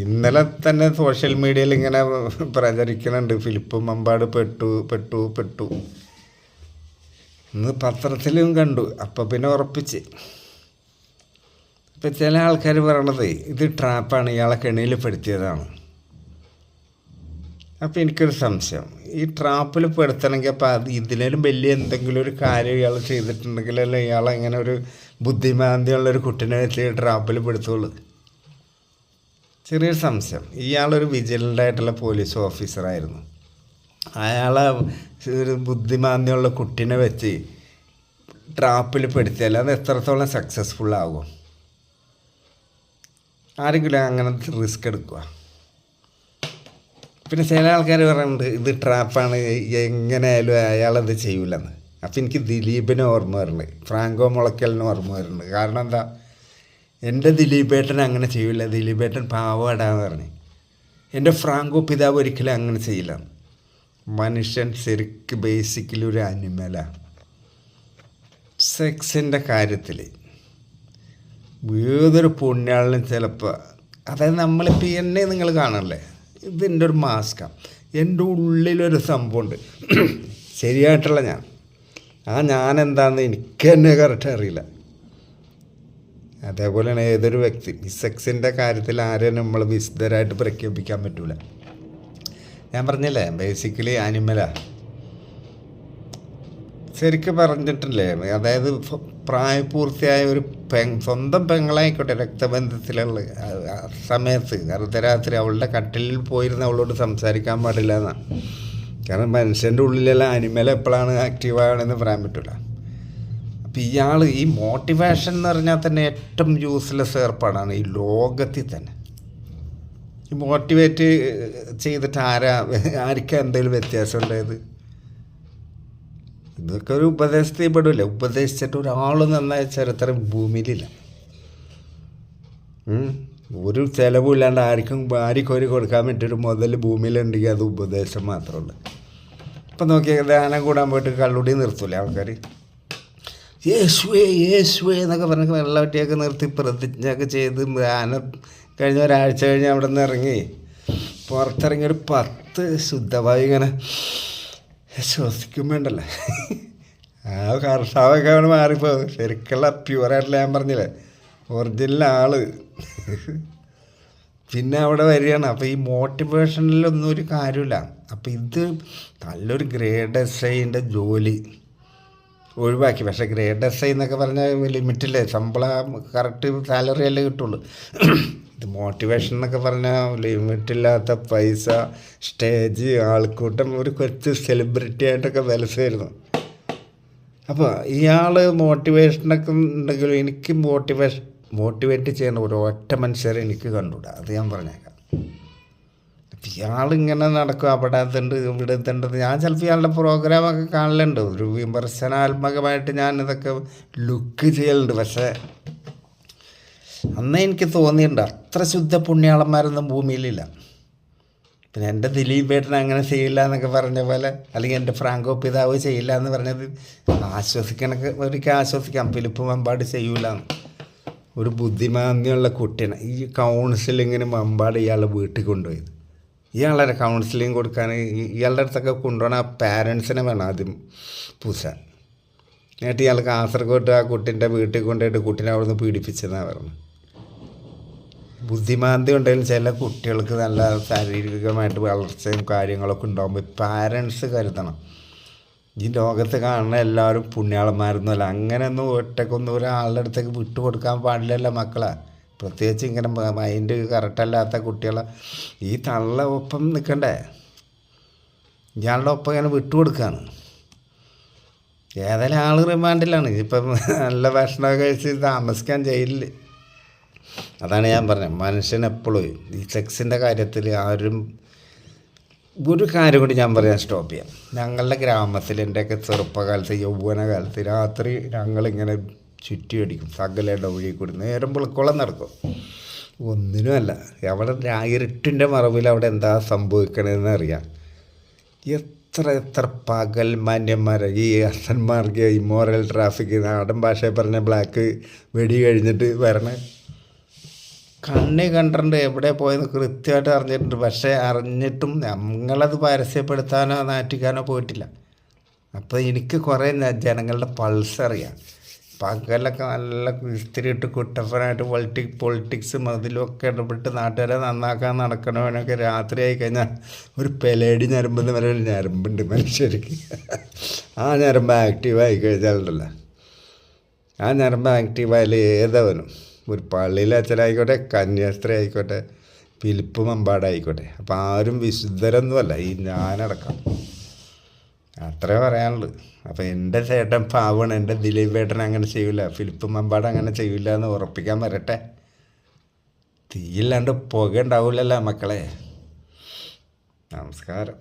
ഇന്നലെ തന്നെ സോഷ്യൽ മീഡിയയിൽ ഇങ്ങനെ പ്രചരിക്കുന്നുണ്ട്, ഫിലിപ്പ് മമ്പാട് പെട്ടു പെട്ടു പെട്ടു. ഇന്ന് പത്രത്തിലും കണ്ടു. അപ്പം പിന്നെ ഉറപ്പിച്ച്. ഇപ്പം ചില ആൾക്കാർ പറയണത് ഇത് ട്രാപ്പാണ്, ഇയാളെ കെണിയിൽ പെടുത്തിയതാണ്. അപ്പം എനിക്കൊരു സംശയം, ഈ ട്രാപ്പിൽ പെടുത്തണമെങ്കിൽ അപ്പം അത് ഇതിലും വലിയ എന്തെങ്കിലും ഒരു കാര്യം ഇയാൾ ചെയ്തിട്ടുണ്ടെങ്കിലല്ലേ ഇയാളെങ്ങനെ ഒരു ബുദ്ധിമാന്ദ്യമുള്ളൊരു കുട്ടീനെ വെച്ച് ട്രാപ്പിൽ പെടുത്തുള്ളൂ. ചെറിയൊരു സംശയം. ഇയാളൊരു വിജിലൻ്റായിട്ടുള്ള പോലീസ് ഓഫീസറായിരുന്നു. അയാളെ ഒരു ബുദ്ധിമാന്ദ്യമുള്ള കുട്ടീനെ വെച്ച് ട്രാപ്പിൽ പെടുത്തിയാൽ അത് എത്രത്തോളം സക്സസ്ഫുൾ ആകും? ആരെങ്കിലും അങ്ങനെ റിസ്ക് എടുക്കുക? പിന്നെ ചില ആൾക്കാർ പറയുന്നുണ്ട് ഇത് ട്രാപ്പാണ്, എങ്ങനെയായാലും അയാളത് ചെയ്യൂലെന്ന്. അപ്പം എനിക്ക് ദിലീപിനെ ഓർമ്മ വരുന്നുണ്ട്, ഫ്രാങ്കോ മുളയ്ക്കലിന് ഓർമ്മ വരുന്നുണ്ട്. കാരണം എന്താ, എൻ്റെ ദിലീപേട്ടൻ അങ്ങനെ ചെയ്യില്ല, ദിലീപേട്ടൻ പാവടാന്ന് പറഞ്ഞു. എൻ്റെ ഫ്രാങ്കോ പിതാവ് ഒരിക്കലും അങ്ങനെ ചെയ്യില്ല. മനുഷ്യൻ ശരിക്ക് ബേസിക്കലി ഒരു അനിമലാണ്. സെക്സിൻ്റെ കാര്യത്തിൽ ഏതൊരു പുണ്യാളിനും ചിലപ്പോൾ, അതായത് നമ്മളിപ്പോൾ എന്നെ നിങ്ങൾ കാണണല്ലേ, ഇതിൻ്റെ ഒരു മാസ്കാണ്. എൻ്റെ ഉള്ളിലൊരു സംഭവമുണ്ട്, ശരിയായിട്ടുള്ള ഞാൻ എന്താണെന്ന് എനിക്ക് തന്നെ കറക്റ്റ് അറിയില്ല. അതേപോലെയാണ് ഏതൊരു വ്യക്തി. ഈ സെക്സിൻ്റെ കാര്യത്തിൽ ആരെയും നമ്മൾ വിശദരായിട്ട് പ്രഖ്യാപിക്കാൻ പറ്റില്ല. ഞാൻ പറഞ്ഞില്ലേ, ബേസിക്കലി ആനിമലാണ്. ശരിക്കും പറഞ്ഞിട്ടില്ലേ, അതായത് പ്രായപൂർത്തിയായ ഒരു സ്വന്തം പെങ്ങളായിക്കോട്ടെ, രക്തബന്ധത്തിലുള്ള സമയത്ത് അർദ്ധരാത്രി അവളുടെ കട്ടിലിൽ പോയിരുന്ന് അവളോട് സംസാരിക്കാൻ പാടില്ല എന്നാണ്. കാരണം മനുഷ്യൻ്റെ ഉള്ളിലുള്ള ആനിമൽ എപ്പോഴാണ് ആക്റ്റീവാണെന്ന് പറയാൻ പറ്റില്ല. അപ്പം ഇയാൾ ഈ മോട്ടിവേഷൻ എന്ന് പറഞ്ഞാൽ തന്നെ ഏറ്റവും യൂസ്ലെസ് ഏർപ്പാടാണ് ഈ ലോകത്തിൽ തന്നെ. ഈ മോട്ടിവേറ്റ് ചെയ്തിട്ട് ആർക്കാ എന്തെങ്കിലും വ്യത്യാസം ഉണ്ടായത്? ഇതൊക്കെ ഒരു ഉപദേശത്തിൽ പെടില്ല. ഉപദേശിച്ചിട്ട് ഒരാൾ നന്നായ ചരിത്രം ഭൂമിയിലില്ല. ഒരു ചിലവില്ലാണ്ട് ആർക്കൊരു കൊടുക്കാൻ പറ്റിയൊരു മുതൽ ഭൂമിയിലുണ്ടെങ്കിൽ അത് ഉപദേശം മാത്രമേ ഉള്ളൂ. ഇപ്പം നോക്കിയാൽ ധ്യാനം കൂടാൻ പോയിട്ട് കള്ളുടി നിർത്തൂലേ ആൾക്കാർ? യേശുവേ യേശുവേ എന്നൊക്കെ പറഞ്ഞ് വെള്ളവട്ടിയൊക്കെ നിർത്തി പ്രതിജ്ഞയൊക്കെ ചെയ്ത് ധ്യാനം കഴിഞ്ഞ ഒരാഴ്ച കഴിഞ്ഞ് അവിടെ നിന്ന് ഇറങ്ങി പുറത്തിറങ്ങി ഒരു 10 ശുദ്ധവായു ഇങ്ങനെ ശ്വസിക്കും വേണ്ടല്ലേ, ആ കർഷാവൊക്കെ അവിടെ മാറിപ്പോകും. ശരിക്കുള്ള പ്യുവറായിട്ടുള്ള ഞാൻ പറഞ്ഞില്ലേ, ഒറിജിനൽ ആള് പിന്നെ അവിടെ വരികയാണ്. അപ്പോൾ ഈ മോട്ടിവേഷനിലൊന്നും ഒരു കാര്യമില്ല. അപ്പോൾ ഇത് നല്ലൊരു ഗ്രേഡ് SIൻ്റെ ജോലി ഒഴിവാക്കി. പക്ഷേ ഗ്രേഡ് SI എന്നൊക്കെ പറഞ്ഞാൽ ലിമിറ്റില്ലേ, ശമ്പളം കറക്റ്റ് സാലറി അല്ലേ കിട്ടുള്ളൂ. ഇത് മോട്ടിവേഷൻ എന്നൊക്കെ പറഞ്ഞാൽ ലിമിറ്റില്ലാത്ത പൈസ, സ്റ്റേജ്, ആൾക്കൂട്ടം, ഒരു കൊച്ചു സെലിബ്രിറ്റി ആയിട്ടൊക്കെ വിലസായിരുന്നു. അപ്പോൾ ഇയാൾ മോട്ടിവേഷനൊക്കെ ഉണ്ടെങ്കിലും എനിക്ക് മോട്ടിവേറ്റ് ചെയ്യുന്ന ഒരു ഒറ്റ മനുഷ്യരെ എനിക്ക് കണ്ടുകൂടാ. അത് ഞാൻ പറഞ്ഞേക്കാം. അപ്പം ഇയാളിങ്ങനെ നടക്കും, അവിടെ അതുണ്ട് ഇവിടെ എത്തേണ്ടത്. ഞാൻ ചിലപ്പോൾ ഇയാളുടെ പ്രോഗ്രാമൊക്കെ കാണലുണ്ട്. ഒരു വിമർശനാത്മകമായിട്ട് ഞാനിതൊക്കെ ലുക്ക് ചെയ്യലുണ്ട്. പക്ഷേ അന്നേ എനിക്ക് തോന്നിയിട്ടുണ്ട് അത്ര ശുദ്ധ പുണ്യാളന്മാരൊന്നും ഭൂമിയിലില്ല. പിന്നെ എൻ്റെ ദിലീപേട്ടൻ അങ്ങനെ ചെയ്യില്ല എന്നൊക്കെ പറഞ്ഞ പോലെ, അല്ലെങ്കിൽ എൻ്റെ ഫ്രാങ്കോ പിതാവ് ചെയ്യില്ല എന്ന് പറഞ്ഞത് ഒരിക്കൽ ആശ്വസിക്കാം. ഫിലിപ്പ് മമ്പാട് ചെയ്യൂല. ഒരു ബുദ്ധിമാന്യമുള്ള കുട്ടീനെ ഈ കൗൺസിലിങ്ങിന് മമ്പാട് ഇയാളെ വീട്ടിൽ കൊണ്ടുപോയത്. ഇയാളെ കൗൺസിലിങ് കൊടുക്കാൻ ഇയാളുടെ അടുത്തൊക്കെ കൊണ്ടുപോകണ ആ പാരൻസിനെ വേണം ആദ്യം പൂശാൻ. എന്നിട്ട് ഇയാൾ കാസർഗോഡ് ആ കുട്ടീൻ്റെ വീട്ടിൽ കൊണ്ടുപോയിട്ട് കുട്ടീനെ അവിടെ നിന്ന് പീഡിപ്പിച്ചെന്നാണ് പറഞ്ഞത്. ബുദ്ധിമാന്ദ്യം ഉണ്ടെങ്കിലും ചില കുട്ടികൾക്ക് നല്ല ശാരീരികമായിട്ട് വളർച്ചയും കാര്യങ്ങളൊക്കെ ഉണ്ടാകുമ്പോൾ പാരൻസ് കരുതണം. ഈ ലോകത്ത് കാണുന്ന എല്ലാവരും പുണ്യാളന്മാരൊന്നുമല്ല. അങ്ങനെയൊന്നും ഒറ്റക്കൊന്നും ഒരാളുടെ അടുത്തേക്ക് വിട്ടു കൊടുക്കാൻ പാടില്ലല്ലോ മക്കളെ. പ്രത്യേകിച്ച് ഇങ്ങനെ മൈൻഡ് കറക്റ്റല്ലാത്ത കുട്ടികളെ ഈ തള്ള ഒപ്പം നിൽക്കണ്ടേ? ഇയാളുടെ ഒപ്പം ഇങ്ങനെ വിട്ടുകൊടുക്കുകയാണ്. ഏതായാലും ആൾ റിമാൻഡിലാണ്. ഇപ്പം നല്ല ഭക്ഷണമൊക്കെ കഴിച്ച് താമസിക്കാൻ ജയിലിൽ. അതാണ് ഞാൻ പറഞ്ഞത്, മനുഷ്യനെപ്പോഴും ഈ സെക്സിൻ്റെ കാര്യത്തിൽ ആരും ഒരു കാര്യം കൂടി ഞാൻ പറയാൻ സ്റ്റോപ്പ് ചെയ്യാം. ഞങ്ങളുടെ ഗ്രാമത്തിൽ എൻ്റെയൊക്കെ ചെറുപ്പകാലത്ത് യൗവനകാലത്ത് രാത്രി ഞങ്ങളിങ്ങനെ ചുറ്റി അടിക്കും സകലയുടെ വഴി കൂടി നേരം പുളിക്കോളം നടക്കും. ഒന്നിനുമല്ല, അവിടെ ഇരുട്ടിൻ്റെ മറവിൽ അവിടെ എന്താ സംഭവിക്കണമെന്ന് അറിയാം. എത്ര പകൽ മാന്യന്മാരെ ഈ അസന്മാർക്ക് ഇമ്മോറൽ ട്രാഫിക്, നാടൻ ഭാഷയിൽ പറഞ്ഞ ബ്ലാക്ക് വെടി കഴിഞ്ഞിട്ട് വരണ കണ്ണി കണ്ടിട്ടുണ്ട്, എവിടെ പോയെന്ന് കൃത്യമായിട്ട് അറിഞ്ഞിട്ടുണ്ട്. പക്ഷേ അറിഞ്ഞിട്ടും ഞങ്ങളത് പരസ്യപ്പെടുത്താനോ നാറ്റിക്കാനോ പോയിട്ടില്ല. അപ്പോൾ എനിക്ക് കുറേ ജനങ്ങളുടെ പൾസ് അറിയാം. പകലൊക്കെ നല്ല ഇസ്തിരിയിട്ട് കുട്ടപ്പനായിട്ട് പൊളിറ്റിക്സ് മതിലൊക്കെ ഇടപെട്ട് നാട്ടുകാരെ നന്നാക്കാൻ നടക്കണവനൊക്കെ രാത്രി ആയിക്കഴിഞ്ഞാൽ ഒരു പെലേടി ഞരമ്പെന്ന് വരെ ഒരു ഞരമ്പുണ്ട് മനുഷ്യർക്ക്. ആ ഞരമ്പ് ആക്റ്റീവായി കഴിഞ്ഞാലുണ്ടല്ലോ, ആ ഞരമ്പ് ആക്റ്റീവായാൽ ഏതവനും, ഒരു പള്ളിയിലെ അച്ഛനായിക്കോട്ടെ, കന്യാസ്ത്രീ ആയിക്കോട്ടെ, ഫിലിപ്പ് മമ്പാടായിക്കോട്ടെ, അപ്പോൾ ആരും വിശുദ്ധരൊന്നുമല്ല, ഈ ഞാനടക്കം. അത്രേ പറയാനുള്ളൂ. അപ്പോൾ എൻ്റെ ചേട്ടൻ പാവമാണ്, എൻ്റെ ദിലീപ് ഏട്ടൻ അങ്ങനെ ചെയ്യില്ല, ഫിലിപ്പ് മമ്പാട് അങ്ങനെ ചെയ്യില്ല എന്ന് ഉറപ്പിക്കാൻ വരട്ടെ. തീയില്ലാണ്ട് പുക ഉണ്ടാവില്ലല്ലോ മക്കളെ. നമസ്കാരം.